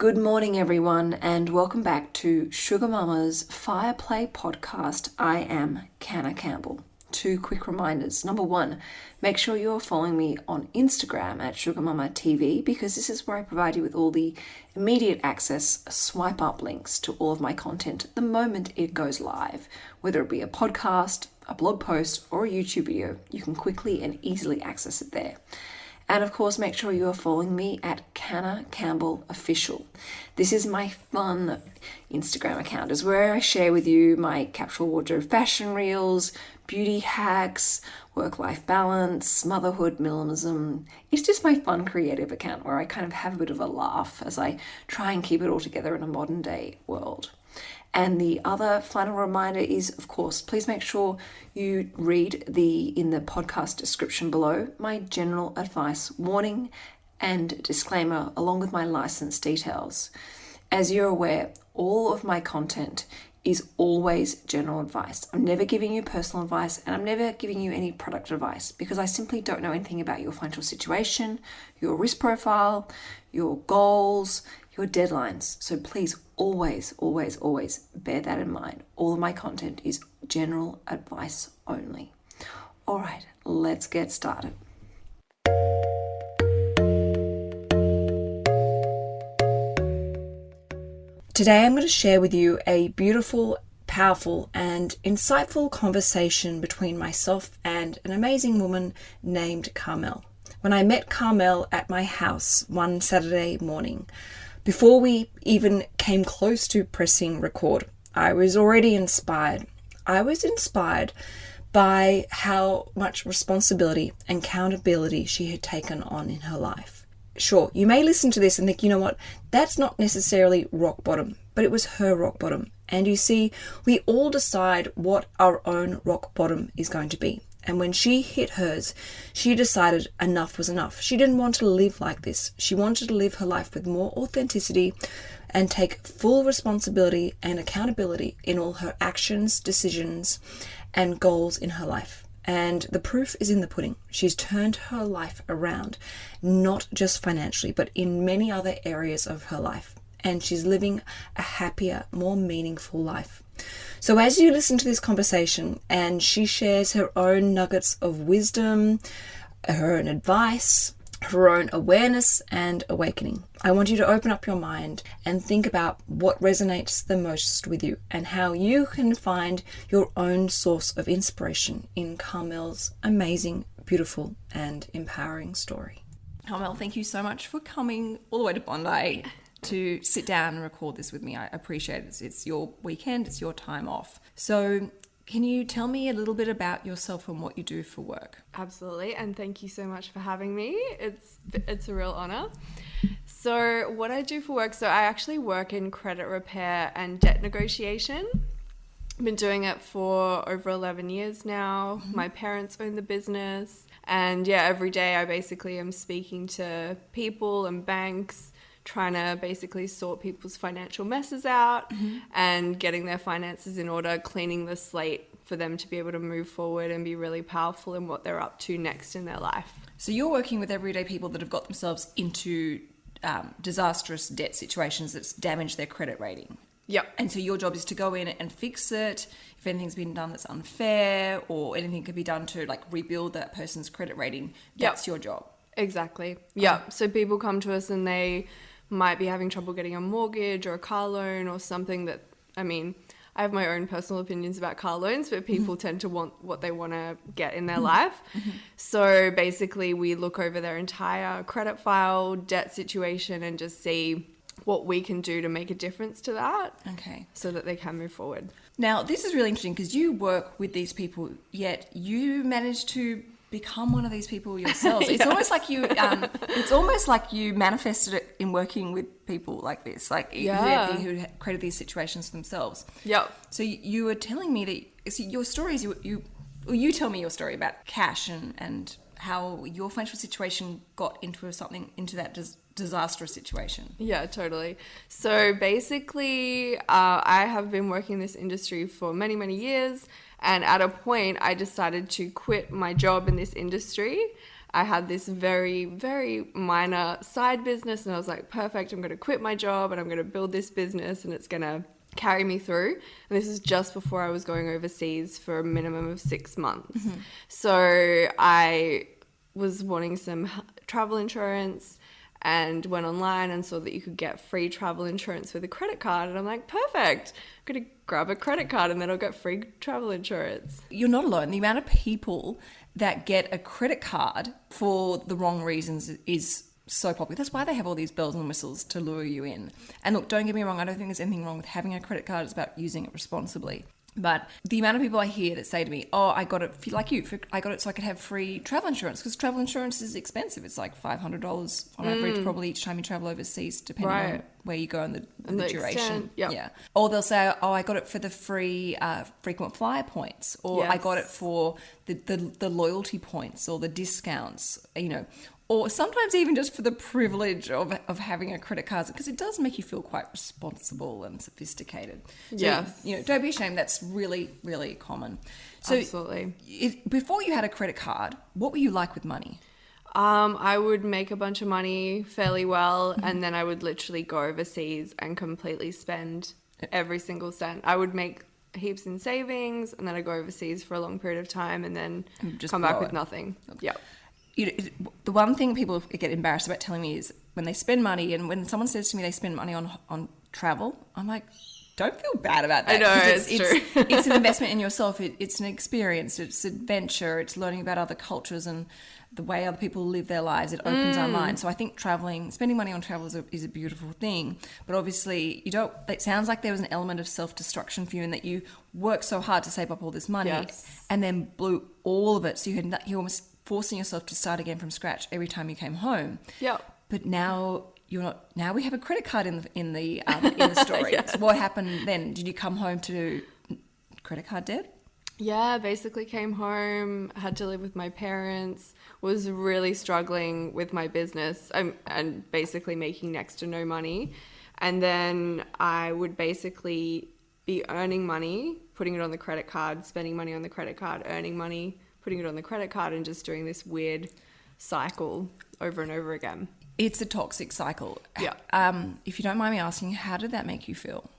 Good morning, everyone, and welcome back to Sugar Mama's Fire Play podcast. I am Canna Campbell. Two quick reminders. Number one, make sure you're following me on Instagram at Sugar Mama TV, because this is where I provide you with all the immediate access, swipe up links to all of my content the moment it goes live. Whether it be a podcast, a blog post, or a YouTube video, you can quickly and easily access it there. And of course, make sure you are following me at Canna Campbell Official. This is my fun Instagram account. It's where I share with you my capsule wardrobe fashion reels, beauty hacks, work-life balance, motherhood, minimalism. It's just my fun creative account where I kind of have a bit of a laugh as I try and keep it all together in a modern day world. And the other final reminder is, of course, please make sure you read in the podcast description below my general advice warning and disclaimer along with my license details. As you're aware, all of my content is always general advice. I'm never giving you personal advice, and I'm never giving you any product advice because I simply don't know anything about your financial situation, your risk profile, your goals, your deadlines. So please always, always, always bear that in mind. All of my content is general advice only. All right, let's get started. Today I'm going to share with you a beautiful, powerful and insightful conversation between myself and an amazing woman named Carmel. When I met Carmel at my house one Saturday morning, before we even came close to pressing record, I was already inspired. I was inspired by how much responsibility and accountability she had taken on in her life. Sure, you may listen to this and think, you know what, that's not necessarily rock bottom, but it was her rock bottom. And you see, we all decide what our own rock bottom is going to be. And when she hit hers, she decided enough was enough. She didn't want to live like this. She wanted to live her life with more authenticity and take full responsibility and accountability in all her actions, decisions, and goals in her life. And the proof is in the pudding. She's turned her life around, not just financially, but in many other areas of her life. And she's living a happier, more meaningful life. So as you listen to this conversation and she shares her own nuggets of wisdom, her own advice, her own awareness and awakening, I want you to open up your mind and think about what resonates the most with you and how you can find your own source of inspiration in Carmel's amazing, beautiful and empowering story. Carmel, thank you so much for coming all the way to Bondi to sit down and record this with me. I appreciate it. It's your weekend, it's your time off. So can you tell me a little bit about yourself and what you do for work? Absolutely, and thank you so much for having me. It's a real honor. So what I do for work, so I actually work in credit repair and debt negotiation. I've been doing it for over 11 years now. My parents own the business, and every day I basically am speaking to people and banks, trying to basically sort people's financial messes out and getting their finances in order, cleaning the slate for them to be able to move forward and be really powerful in what they're up to next in their life. So you're working with everyday people that have got themselves into disastrous debt situations that's damaged their credit rating. Yep. And so your job is to go in and fix it. If anything's been done that's unfair or anything could be done to like rebuild that person's credit rating, that's your job. Exactly. Yeah. So people come to us and they might be having trouble getting a mortgage or a car loan or something that, I have my own personal opinions about car loans, but people tend to want what they want to get in their life. So basically we look over their entire credit file, debt situation, and just see what we can do to make a difference to that. Okay. So that they can move forward. Now, this is really interesting because you work with these people, yet you manage to become one of these people yourselves. It's almost like you manifested it in working with people like this, who created these situations for themselves. Yep. So you were telling me that your stories, you tell me your story about cash and how your financial situation got into that disastrous situation. Yeah, totally. So basically, I have been working in this industry for many, many years. And at a point, I decided to quit my job in this industry I had this very, very minor side business, and I was like, perfect, I'm going to quit my job and I'm going to build this business and it's going to carry me through. And this is just before I was going overseas for a minimum of 6 months. So I was wanting some travel insurance and went online and saw that you could get free travel insurance with a credit card. And I'm like, perfect, I'm going to grab a credit card and then I'll get free travel insurance. You're not alone. The amount of people that get a credit card for the wrong reasons is so popular. That's why they have all these bells and whistles to lure you in. And look, don't get me wrong, I don't think there's anything wrong with having a credit card. It's about using it responsibly. But the amount of people I hear that say to me, oh, I got it, like you, I got it so I could have free travel insurance, because travel insurance is expensive. It's like $500 on average, probably each time you travel overseas, depending on where you go and the duration. Yeah. Or they'll say, oh, I got it for the free frequent flyer points, or I got it for the loyalty points or the discounts, you know, or sometimes even just for the privilege of having a credit card, because it does make you feel quite responsible and sophisticated. So, you know, don't be ashamed. That's really, really common. So absolutely. Before you had a credit card, what were you like with money? I would make a bunch of money fairly well, and then I would literally go overseas and completely spend every single cent. I would make heaps in savings, and then I'd go overseas for a long period of time and then just come back with nothing. Yeah. The one thing people get embarrassed about telling me is when they spend money, and when someone says to me they spend money on travel, I'm like, don't feel bad about that. I know, it's true. It's an investment in yourself. It's an experience. It's adventure. It's learning about other cultures and the way other people live their lives. It opens our mind. So I think spending money on travel is a beautiful thing. But obviously, it sounds like there was an element of self-destruction for you, in that you worked so hard to save up all this money and then blew all of it. So you almost forcing yourself to start again from scratch every time you came home. Yeah. But now you're not. Now we have a credit card in the story. So what happened then? Did you come home to credit card debt? Yeah, basically came home, had to live with my parents, was really struggling with my business and basically making next to no money. And then I would basically be earning money, putting it on the credit card, spending money on the credit card, earning money, putting it on the credit card, and just doing this weird cycle over and over again. It's a toxic cycle. Yeah. If you don't mind me asking, how did that make you feel?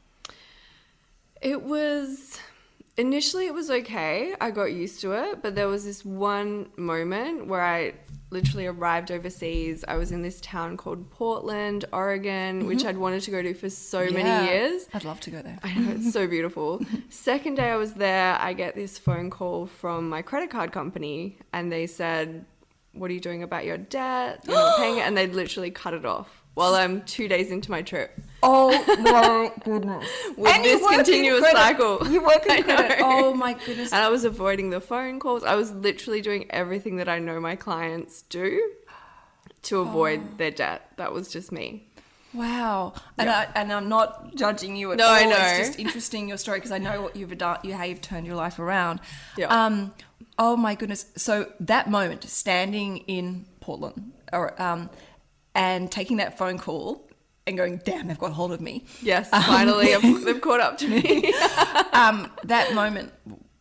Initially it was okay. I got used to it, but there was this one moment where I literally arrived overseas. I was in this town called Portland, Oregon, which I'd wanted to go to for so many years. I'd love to go there. I know, it's so beautiful. Second day I was there, I get this phone call from my credit card company, and they said, what are you doing about your debt? You're not paying it. And they'd literally cut it off while I'm 2 days into my trip. Oh my goodness. With this continuous cycle. You work in credit. Oh my goodness. And I was avoiding the phone calls. I was literally doing everything that I know my clients do to avoid their debt. That was just me. Wow. Yeah. And I'm not judging you at all. I know. It's just interesting, your story, because I know what you've done, how you've turned your life around. Yeah. Oh my goodness. So that moment, standing in Portland, and taking that phone call and going, damn, they've got hold of me. Yes, finally, they've caught up to me. That moment,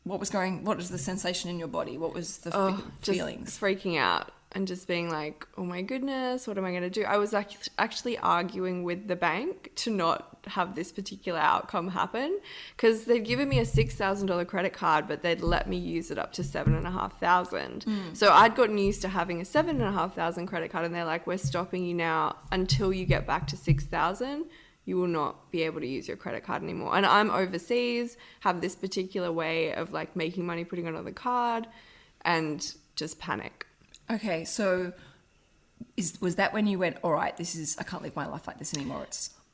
what was the sensation in your body? What was the feelings? Just freaking out and just being like, oh my goodness, what am I going to do? I was actually arguing with the bank to not have this particular outcome happen, because they'd given me a $6,000 credit card, but they'd let me use it up to $7,500. So I'd gotten used to having a $7,500 credit card, and they're like, we're stopping you now until you get back to $6,000. You will not be able to use your credit card anymore. And I'm overseas, have this particular way of like making money, putting it on the card, and just panic. Okay, so was that when you went, all right, I can't live my life like this anymore?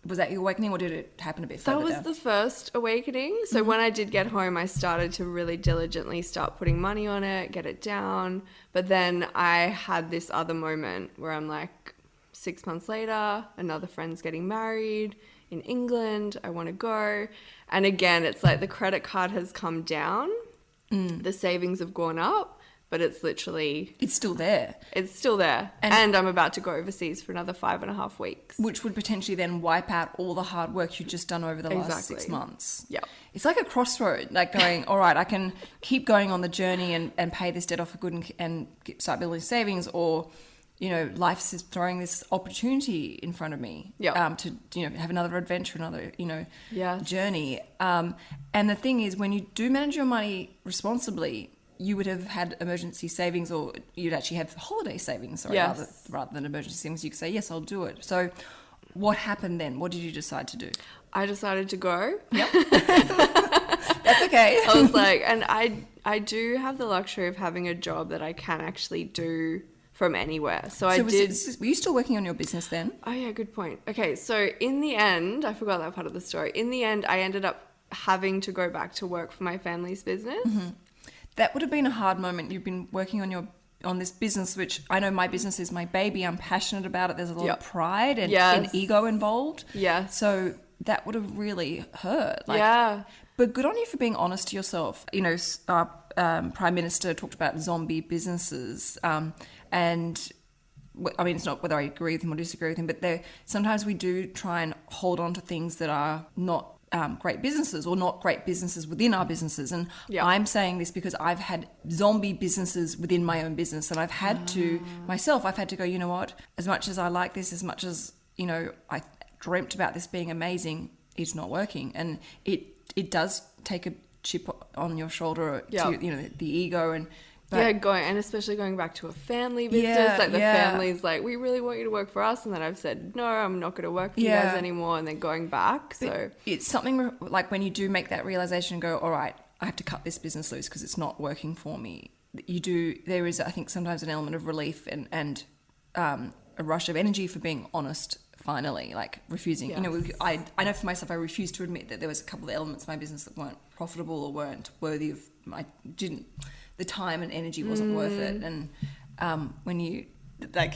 Was that your awakening, or did it happen a bit further down? That was the first awakening. So when I did get home, I started to really diligently start putting money on it, get it down. But then I had this other moment where I'm like, 6 months later, another friend's getting married in England. I want to go. And again, it's like the credit card has come down. The savings have gone up. but it's still there. It's still there. And I'm about to go overseas for another 5.5 weeks. Which would potentially then wipe out all the hard work you've just done over the last 6 months. Yeah. It's like a crossroad, like going, all right, I can keep going on the journey and pay this debt off for good and start building savings, or, you know, life's throwing this opportunity in front of me to, you know, have another adventure, another, you know, journey. And the thing is, when you do manage your money responsibly, you would have had emergency savings, or you'd actually have holiday savings, rather than emergency savings. You could say, yes, I'll do it. So what happened then? What did you decide to do? I decided to go. Yep. That's okay. I was like, and I do have the luxury of having a job that I can actually do from anywhere. So I did. Were you still working on your business then? Oh yeah, good point. Okay, so in the end, I forgot that part of the story. In the end, I ended up having to go back to work for my family's business. Mm-hmm. That would have been a hard moment. You've been working on this business, which I know my business is my baby. I'm passionate about it. There's a lot of pride and ego involved. Yeah. So that would have really hurt. But good on you for being honest to yourself. You know, our Prime Minister talked about zombie businesses, and I mean, it's not whether I agree with him or disagree with him, but sometimes we do try and hold on to things that are not great businesses, or not great businesses within our businesses. And I'm saying this because I've had zombie businesses within my own business, and I've had to go, you know what, as much as I like this, as much as, you know, I dreamt about this being amazing, it's not working. And it does take a chip on your shoulder to, you know, the ego and especially going back to a family business, the family's like, we really want you to work for us, and then I've said, no, I'm not going to work for you guys anymore, and then going back. So it's something like when you do make that realization and go, all right, I have to cut this business loose because it's not working for me. There is, I think, sometimes an element of relief and a rush of energy for being honest. Finally, like refusing, you know, I know for myself, I refused to admit that there was a couple of elements of my business that weren't profitable or weren't worthy of the time and energy wasn't worth it. And when you like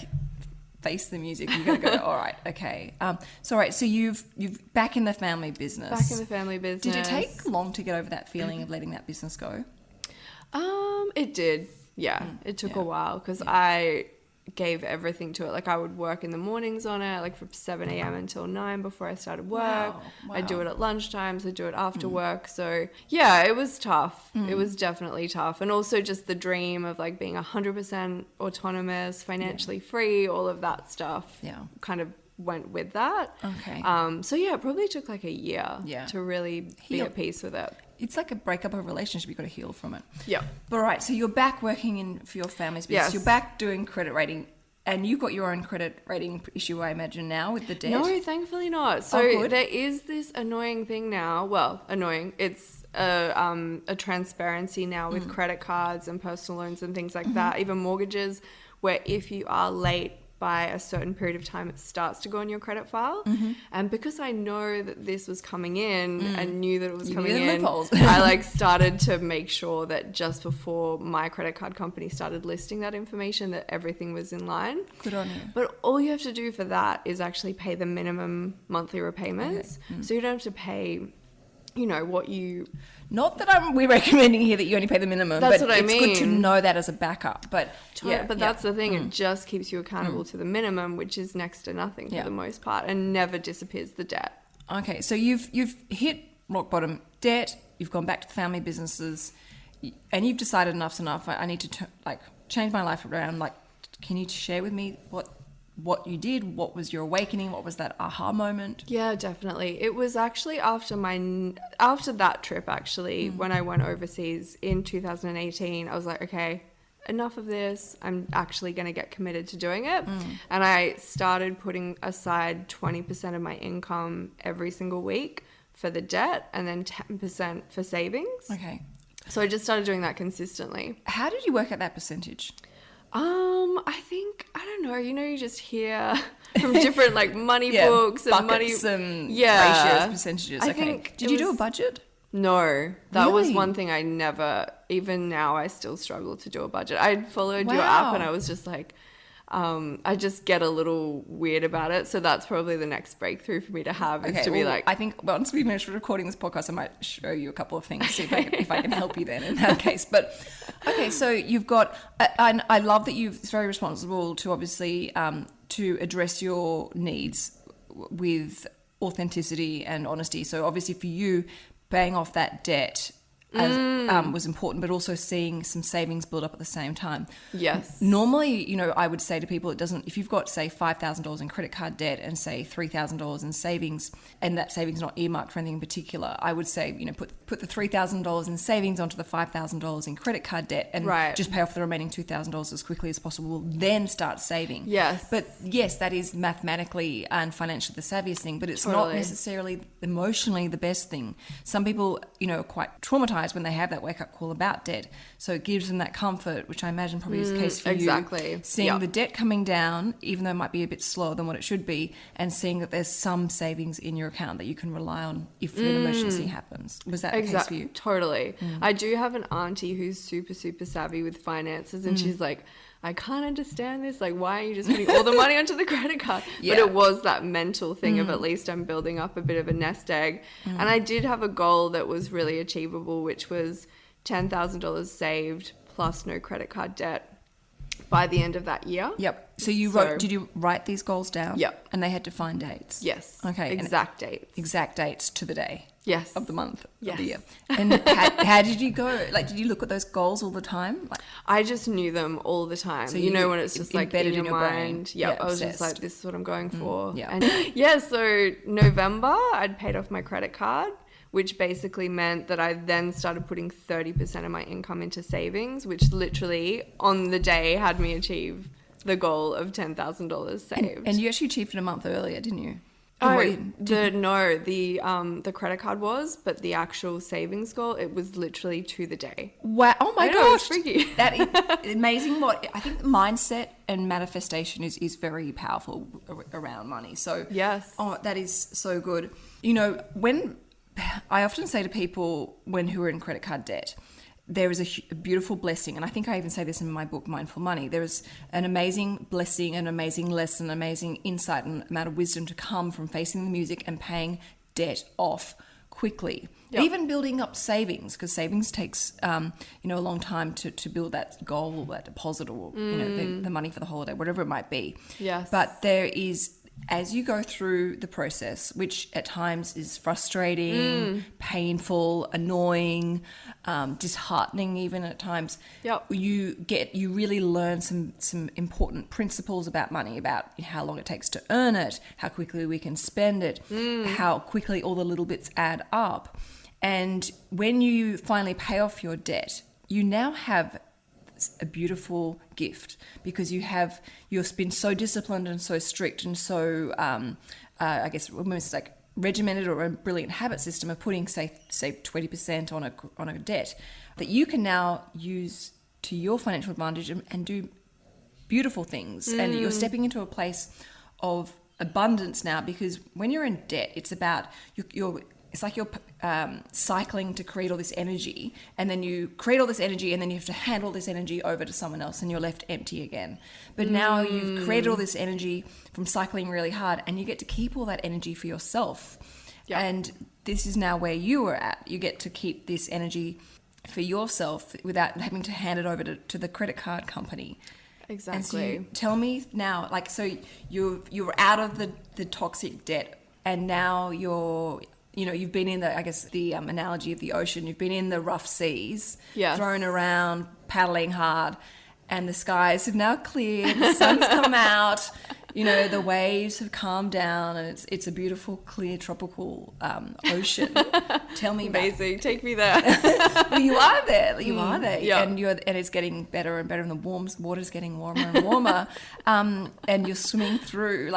face the music, you gotta go, all right, okay. So all right, so you've back in the family business. Back in the family business. Did it take long to get over that feeling of letting that business go? It did. Yeah, it took a while because I gave everything to it. Like I would work in the mornings on it, like from 7 a.m. until 9 before I started work. Wow. I'd do it at lunchtimes, I'd do it after work. So yeah, it was tough. It was definitely tough. And also just the dream of like being 100% autonomous, financially free, all of that stuff kind of went with that. Okay. So yeah, it probably took like a year to really be at peace with it. It's like a breakup of a relationship. You've got to heal from it. Yeah. But all right, so you're back working for your family's business. Yes. You're back doing credit rating, and you've got your own credit rating issue, I imagine, now with the debt. No, thankfully not. So there is this annoying thing now. Well, annoying. It's a transparency now with credit cards and personal loans and things like that, even mortgages, where if you are late by a certain period of time, it starts to go on your credit file. And because I know that this was coming in and knew that it was coming in, I like started to make sure that just before my credit card company started listing that information, that everything was in line. Good on you. But all you have to do for that is actually pay the minimum monthly repayments. Okay. So you don't have to pay, you know, what you... Not that we're recommending here that you only pay the minimum, that's but what I mean. It's good to know that as a backup. But that's the thing. It just keeps you accountable to the minimum, which is next to nothing for the most part, and never disappears the debt. Okay, so you've hit rock bottom debt. You've gone back to the family businesses, and you've decided enough's enough. I need to change my life around. Like, can you share with me what you did? What was your awakening? What was that aha moment? Yeah, definitely. It was actually after that trip, when I went overseas in 2018, I was like, okay, enough of this. I'm actually going to get committed to doing it. And I started putting aside 20% of my income every single week for the debt, and then 10% for savings. Okay. So I just started doing that consistently. How did you work out that percentage? I think, I don't know, you just hear from different like money books and buckets and ratios, percentages. Did you do a budget? No, that was one thing I never, even now I still struggle to do a budget. I followed your app and I was just like, I just get a little weird about it. So that's probably the next breakthrough for me to have is to be like... I think once we finish recording this podcast, I might show you a couple of things, see if I can help you then in that case. But okay, so you've got, I love that it's very responsible to obviously to address your needs with authenticity and honesty. So obviously for you, paying off that debt was important, but also seeing some savings build up at the same time. Yes. Normally, I would say to people, if you've got, say, $5,000 in credit card debt and say $3,000 in savings, and that savings not earmarked for anything in particular, I would say, put the $3,000 in savings onto the $5,000 in credit card debt and just pay off the remaining $2,000 as quickly as possible, then start saving. Yes. But yes, that is mathematically and financially the savviest thing, but it's not necessarily emotionally the best thing. Some people, are quite traumatized when they have that wake-up call about debt. So it gives them that comfort, which I imagine probably is the case for you. Seeing the debt coming down, even though it might be a bit slower than what it should be, and seeing that there's some savings in your account that you can rely on if an emergency happens. Was that the case for you? Totally. I do have an auntie who's super, super savvy with finances, and she's like, I can't understand this. Like, why are you just putting all the money onto the credit card? But it was that mental thing of at least I'm building up a bit of a nest egg. And I did have a goal that was really achievable, which was $10,000 saved plus no credit card debt by the end of that year. Yep. So did you write these goals down? Yep. And they had to find dates? Yes. Okay. Exact dates. Exact dates to the day. Yes. Of the month. Yes. Of the year. And how did you go? Like, did you look at those goals all the time? I just knew them all the time. So when it's just like in your mind. Yep. I was just like, this is what I'm going for. Yeah. And so November, I'd paid off my credit card, which basically meant that I then started putting 30% of my income into savings, which literally on the day had me achieve the goal of $10,000 saved. And you actually achieved it a month earlier, didn't you? The credit card was, but the actual savings goal, it was literally to the day. Wow! Oh my gosh, freaky. That is amazing. I think mindset and manifestation is very powerful around money. So yes, that is so good. When I often say to people who are in credit card debt, there is a beautiful blessing, and I think I even say this in my book, Mindful Money. There is an amazing blessing, an amazing lesson, amazing insight, and amount of wisdom to come from facing the music and paying debt off quickly. Yep. Even building up savings, because savings takes a long time to build that goal or that deposit or the money for the holiday, whatever it might be. Yes. But there is, as you go through the process, which at times is frustrating, painful, annoying, disheartening even at times, you really learn some important principles about money, about how long it takes to earn it, how quickly we can spend it, how quickly all the little bits add up. And when you finally pay off your debt, you now have a beautiful gift, because you've been so disciplined and so strict and so I guess almost like regimented, or a brilliant habit system of putting say 20% on a debt that you can now use to your financial advantage and do beautiful things. And you're stepping into a place of abundance now, because when you're in debt, it's about it's like you're cycling to create all this energy, and then you create all this energy, and then you have to hand all this energy over to someone else, and you're left empty again. But now you've created all this energy from cycling really hard, and you get to keep all that energy for yourself. Yep. And this is now where you are at. You get to keep this energy for yourself without having to hand it over to the credit card company. Exactly. And so tell me now, so you're out of the toxic debt, and now you've been in the analogy of the ocean, you've been in the rough seas, thrown around, paddling hard, and the skies have now cleared, the sun's come out, the waves have calmed down, and it's a beautiful, clear, tropical ocean. Tell me Amazing. Take me there. Well, you are there. Yeah. And it's getting better and better, and the water's getting warmer and warmer, and you're swimming through.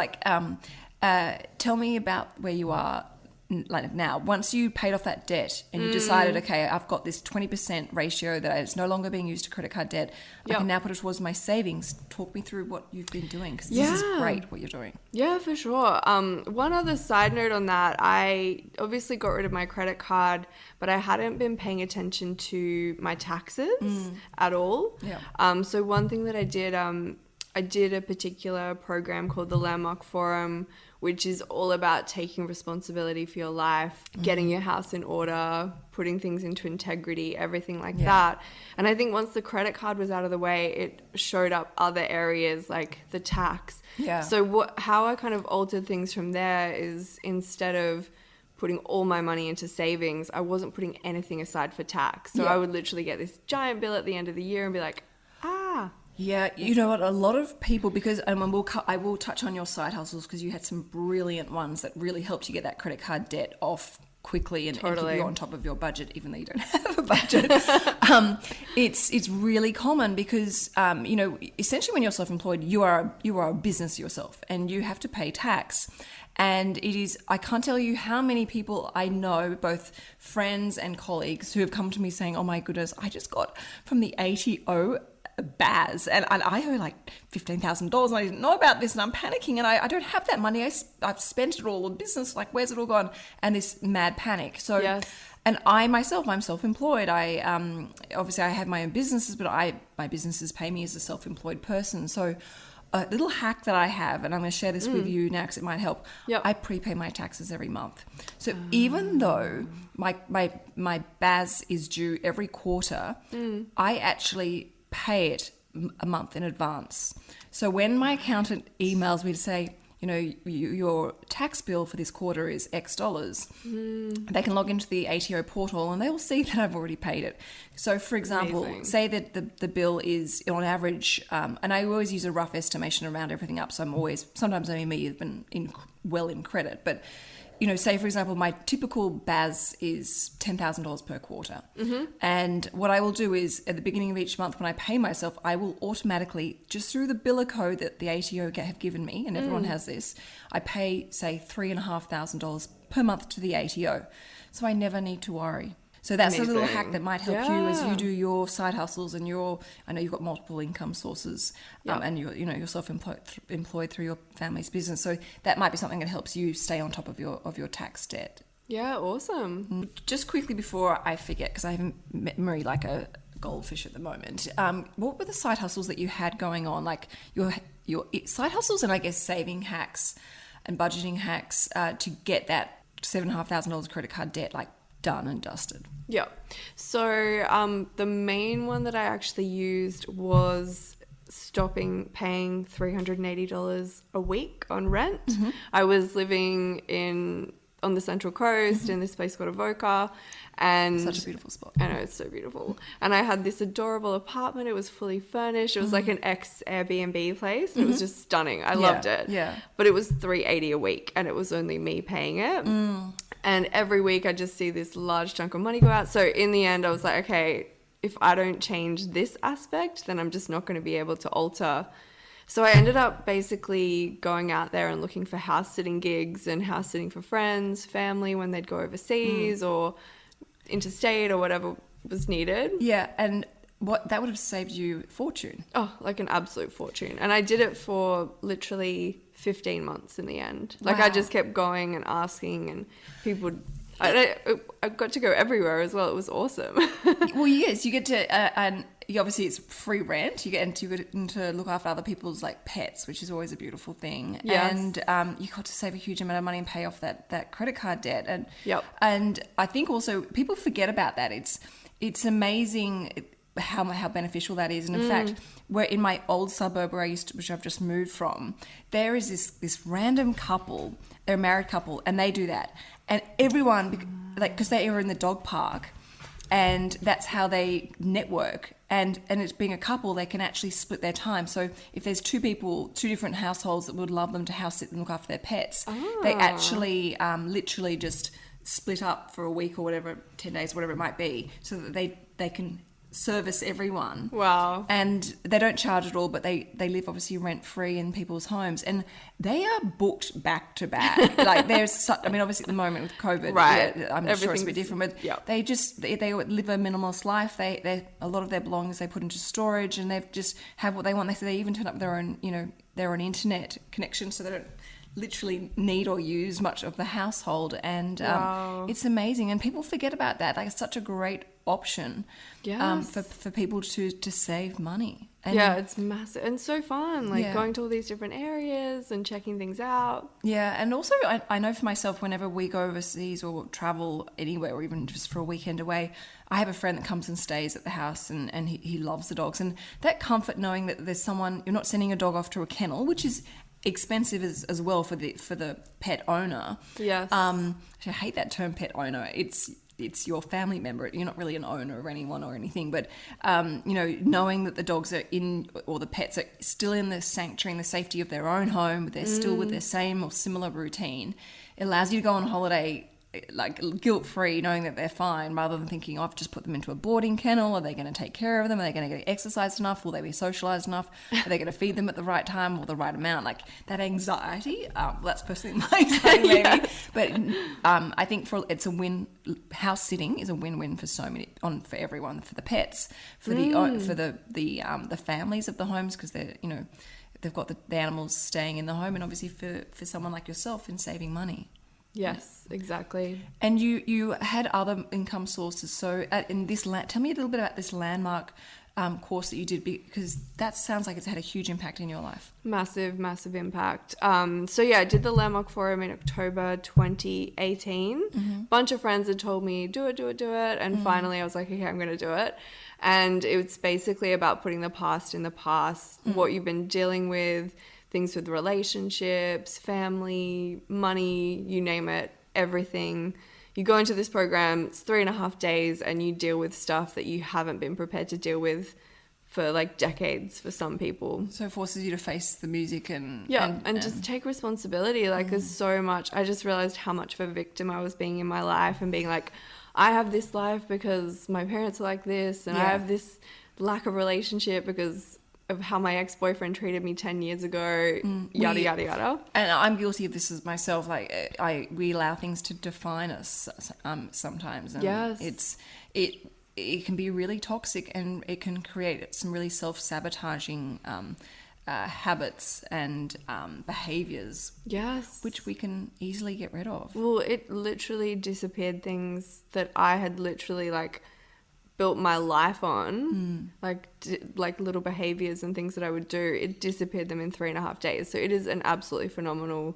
Tell me about where you are now. Once you paid off that debt and you decided, okay, I've got this 20% ratio that is no longer being used to credit card debt, I can now put it towards my savings. Talk me through what you've been doing, because this is great what you're doing. Yeah, for sure. One other side note on that, I obviously got rid of my credit card, but I hadn't been paying attention to my taxes at all. Yeah. So one thing that I did, I did a particular program called the Landmark Forum, which is all about taking responsibility for your life, getting your house in order, putting things into integrity, everything like that. And I think once the credit card was out of the way, it showed up other areas like the tax. Yeah. So how I kind of altered things from there is, instead of putting all my money into savings, I wasn't putting anything aside for tax. So I would literally get this giant bill at the end of the year and be like, Yeah, you know what? A lot of people, because I will touch on your side hustles, because you had some brilliant ones that really helped you get that credit card debt off quickly and keep you on top of your budget, even though you don't have a budget. It's really common because essentially when you're self-employed, you are a business yourself, and you have to pay tax. And I can't tell you how many people I know, both friends and colleagues, who have come to me saying, oh my goodness, I just got from the ATO Baz, and I owe like $15,000 and I didn't know about this, and I'm panicking, and I don't have that money. I've spent it all on business, like where's it all gone? And this mad panic. So and I myself, I'm self-employed. I obviously I have my own businesses, but my businesses pay me as a self-employed person. So a little hack that I have, and I'm going to share this with you now because it might help. I prepay my taxes every month. So even though my BAS is due every quarter, I actually pay it a month in advance. So when my accountant emails me to say, your tax bill for this quarter is X dollars, they can log into the ATO portal and they will see that I've already paid it. So for example, say that the bill is on average, and I always use a rough estimation around everything up. So sometimes only me have been in credit, but say for example, my typical BAS is $10,000 per quarter. And what I will do is at the beginning of each month when I pay myself, I will automatically, just through the biller code that the ATO have given me, and everyone has this, I pay say $3,500 per month to the ATO. So I never need to worry. So that's a little hack that might help you as you do your side hustles, and I know you've got multiple income sources, and you're self-employed through your family's business. So that might be something that helps you stay on top of your tax debt. Yeah, awesome. Just quickly before I forget, because I have memory like a goldfish at the moment. What were the side hustles that you had going on, like your side hustles, and I guess saving hacks and budgeting hacks to get that $7,500 credit card debt like done and dusted? Yeah. So the main one that I actually used was stopping paying $380 a week on rent. I was living on the Central Coast in this place called Avoca, and such a beautiful spot. I know, it's so beautiful. And I had this adorable apartment. It was fully furnished. It was like an ex-Airbnb place. It was just stunning. I loved it. Yeah. But it was $380 a week, and it was only me paying it. And every week I just see this large chunk of money go out. So in the end, I was like, okay, if I don't change this aspect, then I'm just not going to be able to alter. So I ended up basically going out there and looking for house sitting gigs and house sitting for friends, family when they'd go overseas or interstate or whatever was needed. Yeah, and what that would have saved you a fortune. Oh, like an absolute fortune. And I did it for literally 15 months in the end. Like I just kept going and asking, and people would, I got to go everywhere as well. It was awesome. Well, yes, you get to, and obviously it's free rent. You get to look after other people's like pets, which is always a beautiful thing. Yes. And you got to save a huge amount of money and pay off that credit card debt. And I think also people forget about that. It's amazing how beneficial that is. And in fact, where in my old suburb which I've just moved from, there is this random couple. They're a married couple, and they do that. And everyone, because they are in the dog park, and that's how they network. And it's being a couple, they can actually split their time. So if there's two different households that would love them to house sit and look after their pets, they actually literally just split up for a week or whatever, 10 days, whatever it might be, so that they can service everyone. Wow. And they don't charge at all, but they live obviously rent free in people's homes, and they are booked back to back. Like obviously at the moment with COVID, right, I'm sure it's a bit different, but they live a minimalist life. They a lot of their belongings they put into storage, and they just have what they want. They even turn up their own internet connection, so they don't literally need or use much of the household, and Wow. it's amazing. And people forget about that. Like, it's such a great option Yes. for people to save money. And Yeah, it's massive and so fun. Like Yeah. going to all these different areas and checking things out. Yeah, and also I know for myself, whenever we go overseas or travel anywhere, or even just for a weekend away, I have a friend that comes and stays at the house, and he loves the dogs. And that comfort knowing that there's someone, you're not sending a dog off to a kennel, which is expensive as well for the pet owner. Yes. I hate that term, pet owner. It's your family member. You're not really an owner of anyone or anything, but knowing that the dogs are in, or the pets are still in the sanctuary, in the safety of their own home, they're still with their same or similar routine. It allows you to go on holiday like guilt-free, knowing that they're fine, rather than thinking, oh, I've just put them into a boarding kennel. Are they going to take care of them? Are they going to get exercised enough? Will they be socialized enough? Are they going to feed them at the right time or the right amount? Like that anxiety, that's personally my anxiety maybe. But I think it's a win. House sitting is a win-win for for everyone, for the pets, for the families of the homes, because they've got the animals staying in the home, and obviously for someone like yourself in saving money. Yes, exactly. And you had other income sources. So tell me a little bit about this landmark course that you did, because that sounds like it's had a huge impact in your life. Massive, massive impact. So yeah, I did the Landmark Forum in October 2018. Bunch of friends had told me, do it. And finally I was like, okay, I'm going to do it. And it's basically about putting the past in the past, what you've been dealing with, things with relationships, family, money, you name it, everything. You go into this program, it's 3.5 days, and you deal with stuff that you haven't been prepared to deal with for like decades for some people. So it forces you to face the music and just take responsibility. Like there's so much. I just realized how much of a victim I was being in my life, and being like, I have this life because my parents are like this, and I have this lack of relationship because of how my ex-boyfriend treated me 10 years ago, yada, yada, yada. And I'm guilty of this as myself. Like we allow things to define us sometimes. And Yes. it can be really toxic, and it can create some really self-sabotaging habits and behaviors. Yes. Which we can easily get rid of. Well, it literally disappeared things that I had literally built my life on, like little behaviors and things that I would do. It disappeared them in 3.5 days. So it is an absolutely phenomenal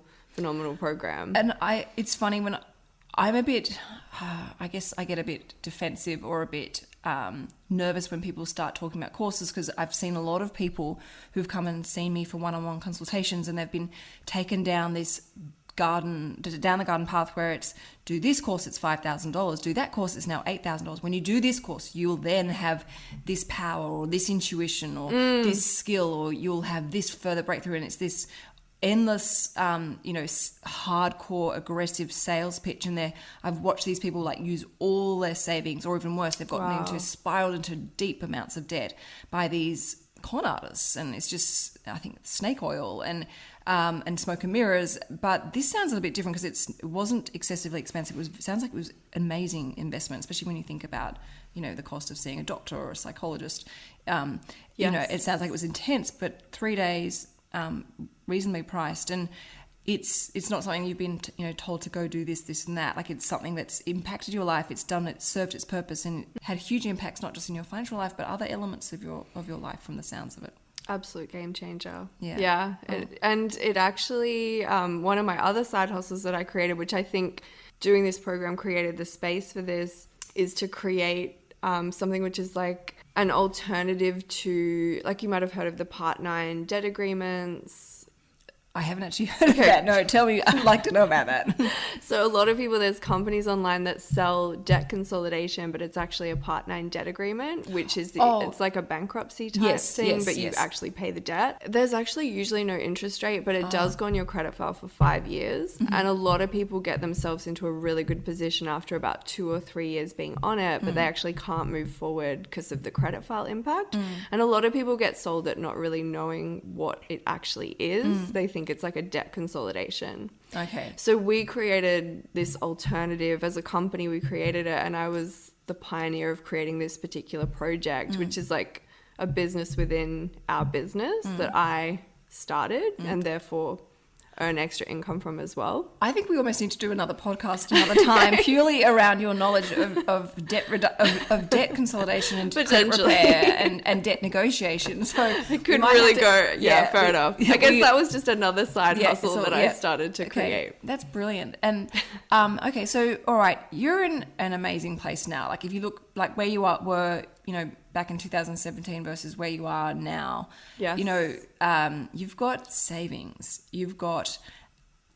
program. And it's funny when I'm a bit, I guess I get a bit defensive or a bit nervous when people start talking about courses, because I've seen a lot of people who've come and seen me for one-on-one consultations, and they've been taken down the garden path where it's, do this course, it's $5,000, do that course, it's now $8,000. When you do this course, you'll then have this power or this intuition or this skill, or you'll have this further breakthrough. And it's this endless hardcore aggressive sales pitch. And I've watched these people use all their savings, or even worse, they've gotten spiraled into deep amounts of debt by these con artists. And it's just, I think, snake oil and smoke and mirrors. But this sounds a little bit different, because it wasn't excessively expensive. It sounds like it was an amazing investment, especially when you think about the cost of seeing a doctor or a psychologist. It sounds like it was intense, but 3 days, reasonably priced. And it's not something you've been told to go do this and that. Like, it's something that's impacted your life. It's served its purpose, and had huge impacts, not just in your financial life, but other elements of your life, from the sounds of it. Absolute game changer. Yeah. It actually, one of my other side hustles that I created, which I think doing this program created the space for this, is to create something which is like an alternative to, like, you might have heard of the Part 9 debt agreements. I haven't actually heard of that. No, tell me. I'd like to know about that. So a lot of people, there's companies online that sell debt consolidation, but it's actually a Part 9 debt agreement, which is it's like a bankruptcy type thing, but you actually pay the debt. There's actually usually no interest rate, but it does go on your credit file for 5 years. And a lot of people get themselves into a really good position after about 2 or 3 years being on it, but they actually can't move forward because of the credit file impact. And a lot of people get sold it not really knowing what it actually is. They think it's like a debt consolidation. Okay. So we created this alternative as a company. We created it, and I was the pioneer of creating this particular project, which is like a business within our business that I started, and therefore earn extra income from as well. I think we almost need to do another podcast another time purely around your knowledge of debt consolidation and credit repair and debt negotiation. So it could really go, fair enough. I guess that was just another side hustle that I started to create. That's brilliant. And okay, so all right, you're in an amazing place now. Like if you look like where you were, you know, back in 2017 versus where you are now. Yes. You know, you've got savings, you've got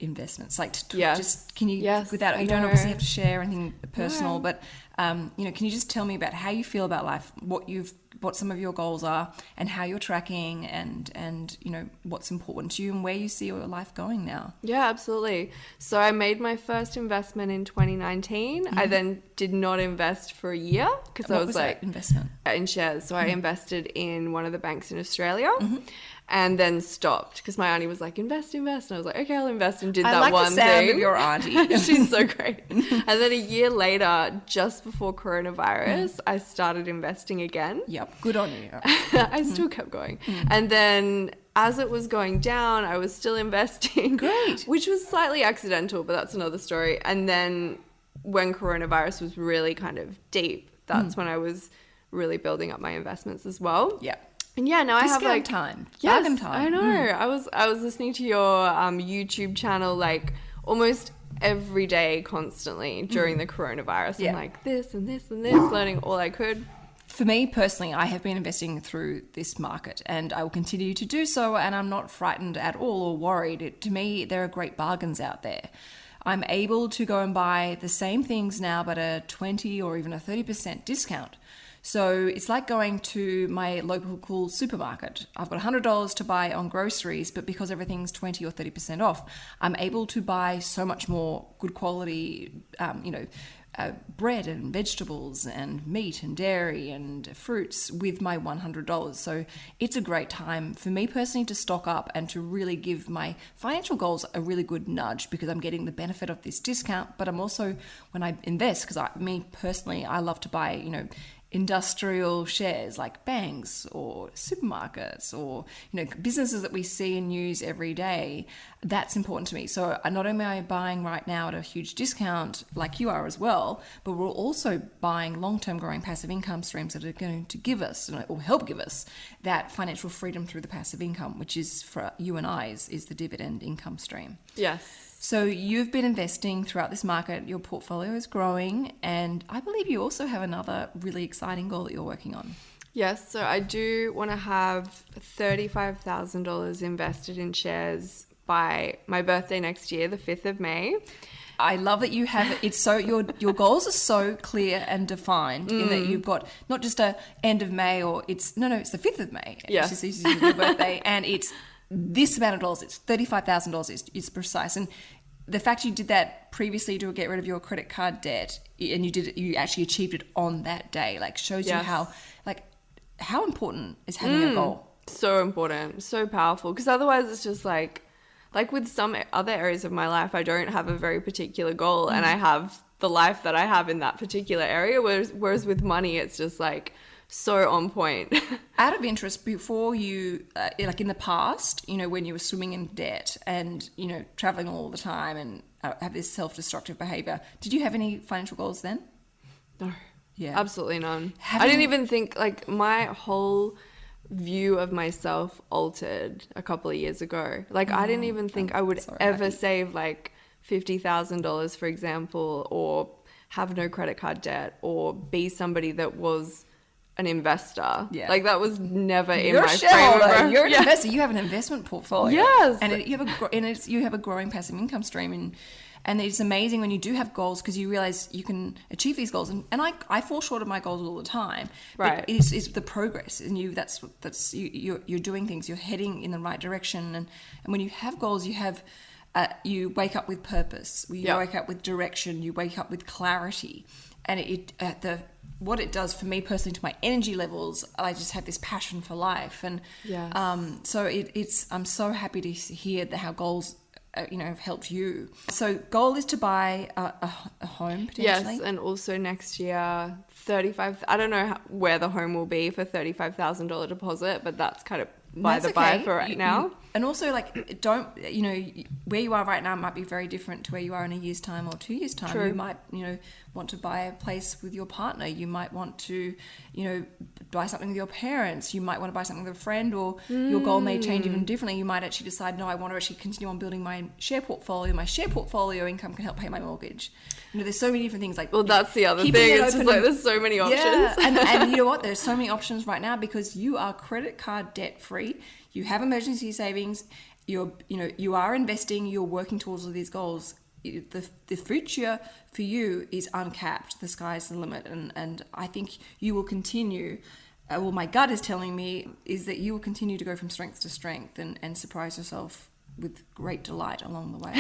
investments. Like, just can you, without, you don't obviously have to share anything personal, but you know, can you just tell me about how you feel about life, what some of your goals are, and how you're tracking, and you know what's important to you and where you see your life going now? Yeah, absolutely. So I made my first investment in 2019. I then did not invest for a year because I was like investment in shares. So I invested in one of the banks in Australia. And then stopped because my auntie was like, invest. And I was like, okay, I'll invest, and did that one thing. I like the sound of your auntie. She's so great. And then a year later, just before coronavirus, I started investing again. Yep, good on you. I still kept going. And then as it was going down, I was still investing. Great. Which was slightly accidental, but that's another story. And then when coronavirus was really kind of deep, that's when I was really building up my investments as well. Yeah. And yeah, now I have like time. Yes, bargain time. I know. I was listening to your YouTube channel like almost every day, constantly during the coronavirus. Yeah. I'm like this and this and this, learning all I could. For me personally, I have been investing through this market, and I will continue to do so. And I'm not frightened at all or worried. To me, there are great bargains out there. I'm able to go and buy the same things now, but a 20 or even a 30% discount. So it's like going to my local supermarket. I've got $100 to buy on groceries, but because everything's 20 or 30% off, I'm able to buy so much more good quality, bread and vegetables and meat and dairy and fruits with my $100. So it's a great time for me personally to stock up and to really give my financial goals a really good nudge, because I'm getting the benefit of this discount. But I'm also, when I invest, because me personally, I love to buy, you know, industrial shares like banks or supermarkets or, you know, businesses that we see and use every day. That's important to me. So not only am I buying right now at a huge discount like you are as well, but we're also buying long-term growing passive income streams that are going to give us or help give us that financial freedom through the passive income, which is for you and I is the dividend income stream. Yes. So you've been investing throughout this market, your portfolio is growing, and I believe you also have another really exciting goal that you're working on. Yes, so I do want to have $35,000 invested in shares by my birthday next year, the 5th of May. I love that you have it's so your goals are so clear and defined in that you've got not just a end of May or it's the 5th of May. Yeah. This is your birthday, and it's this amount of dollars, it's $35,000, it's precise. And the fact you did that previously to get rid of your credit card debt, and you actually achieved it on that day, like shows you how important is having a goal. So important, so powerful, because otherwise it's just like with some other areas of my life, I don't have a very particular goal and I have the life that I have in that particular area, whereas with money, it's just like so on point. Out of interest, before you, like in the past, you know, when you were swimming in debt and, you know, traveling all the time and have this self-destructive behavior, did you have any financial goals then? No. Yeah. Absolutely none. I didn't even think, like, my whole view of myself altered a couple of years ago. Like, I didn't even think I would ever save, like, $50,000, for example, or have no credit card debt or be somebody that was an investor. Yeah. Like, that was never in You're my frame. You're an investor. You have an investment portfolio. Yes. And you have a growing passive income stream. And it's amazing when you do have goals, because you realize you can achieve these goals. And I fall short of my goals all the time. Right. But it's the progress, and you're doing things. You're heading in the right direction. And when you have goals, you wake up with purpose. You wake up with direction. You wake up with clarity. And what it does for me personally to my energy levels, I just have this passion for life. And so I'm so happy to hear how goals have helped you. So goal is to buy a home potentially. Yes, and also next year I don't know where the home will be for $35,000 deposit, but that's kind of by the by for right now. And also, like, don't, you know, where you are right now might be very different to where you are in a year's time or 2 years' time. True. You might, you know, want to buy a place with your partner. You might want to, you know, buy something with your parents. You might want to buy something with a friend, or your goal may change even differently. You might actually decide, no, I want to actually continue on building my share portfolio. My share portfolio income can help pay my mortgage. You know, there's so many different things. Like, Well, that's the other thing. It's just like there's so many options. Yeah, and you know what? There's so many options right now because you are credit card debt free. You have emergency savings. You are investing. You're working towards all these goals. The future for you is uncapped. The sky's the limit, and I think you will continue. Well, my gut is telling me is that you will continue to go from strength to strength and surprise yourself with great delight along the way.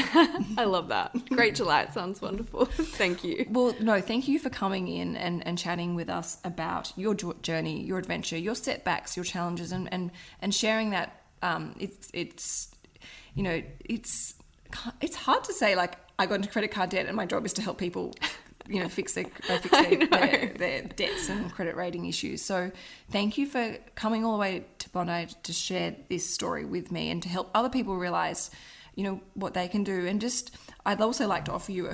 I love that. Great delight sounds wonderful. Thank you. Well, no, thank you for coming in and chatting with us about your journey, your adventure, your setbacks, your challenges, and sharing that. It's you know, it's hard to say, like, I got into credit card debt and my job is to help people, you know, fix their debts and credit rating issues. So thank you for coming all the way to Bondi to share this story with me and to help other people realize, you know, what they can do. And just, I'd also like to offer you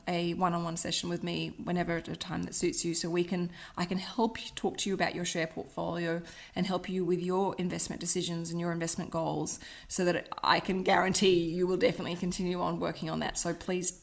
a one-on-one session with me whenever at a time that suits you, so I can help you talk to you about your share portfolio and help you with your investment decisions and your investment goals, so that I can guarantee you will definitely continue on working on that. So please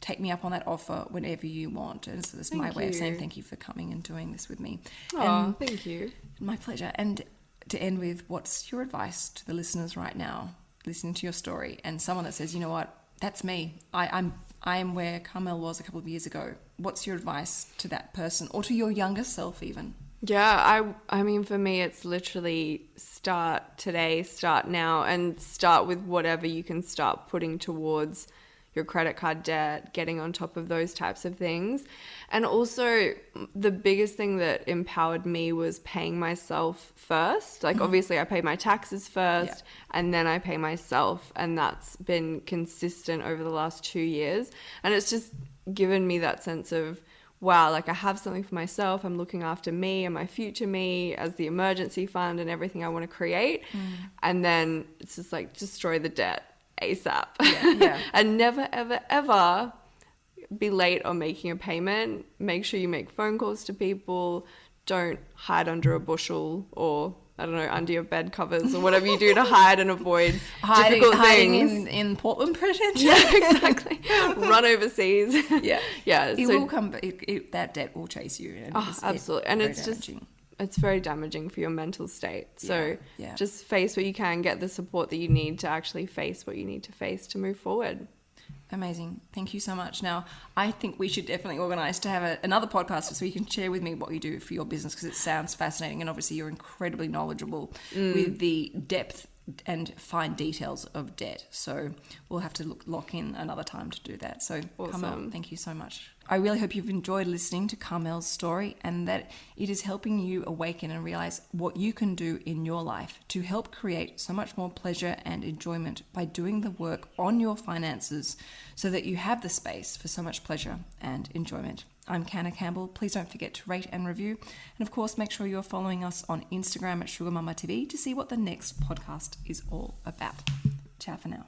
take me up on that offer whenever you want. And so that's my way of saying thank you for coming and doing this with me. Oh, thank you. My pleasure. And to end with, what's your advice to the listeners right now, listening to your story, and someone that says, you know what, that's me. I am where Carmel was a couple of years ago. What's your advice to that person, or to your younger self even? Yeah, I mean, for me, it's literally start today, start now, and start with whatever you can start putting towards your credit card debt, getting on top of those types of things. And also, the biggest thing that empowered me was paying myself first. Like, obviously, I pay my taxes first, and then I pay myself. And that's been consistent over the last 2 years. And it's just given me that sense of, wow, like, I have something for myself. I'm looking after me and my future me as the emergency fund and everything I want to create. And then it's just like, destroy the debt ASAP. And never, ever, ever be late on making a payment. Make sure you make phone calls to people. Don't hide under a bushel, or I don't know, under your bed covers, or whatever you do to hide and avoid difficult things. Hiding in Portland, potentially. Yeah, exactly. Run overseas. Yeah. It will come. That debt will chase you. And absolutely. And it's damaging. It's very damaging for your mental state. So just face what you can, get the support that you need to actually face what you need to face to move forward. Amazing. Thank you so much. Now, I think we should definitely organise to have another podcast so you can share with me what you do for your business, because it sounds fascinating, and obviously you're incredibly knowledgeable with the depth and fine details of debt. So we'll have to lock in another time to do that. So awesome. Carmel, thank you so much. I really hope you've enjoyed listening to Carmel's story, and that it is helping you awaken and realize what you can do in your life to help create so much more pleasure and enjoyment by doing the work on your finances, so that you have the space for so much pleasure and enjoyment. I'm Canna Campbell. Please don't forget to rate and review. And of course, make sure you're following us on Instagram at Sugar Mama TV to see what the next podcast is all about. Ciao for now.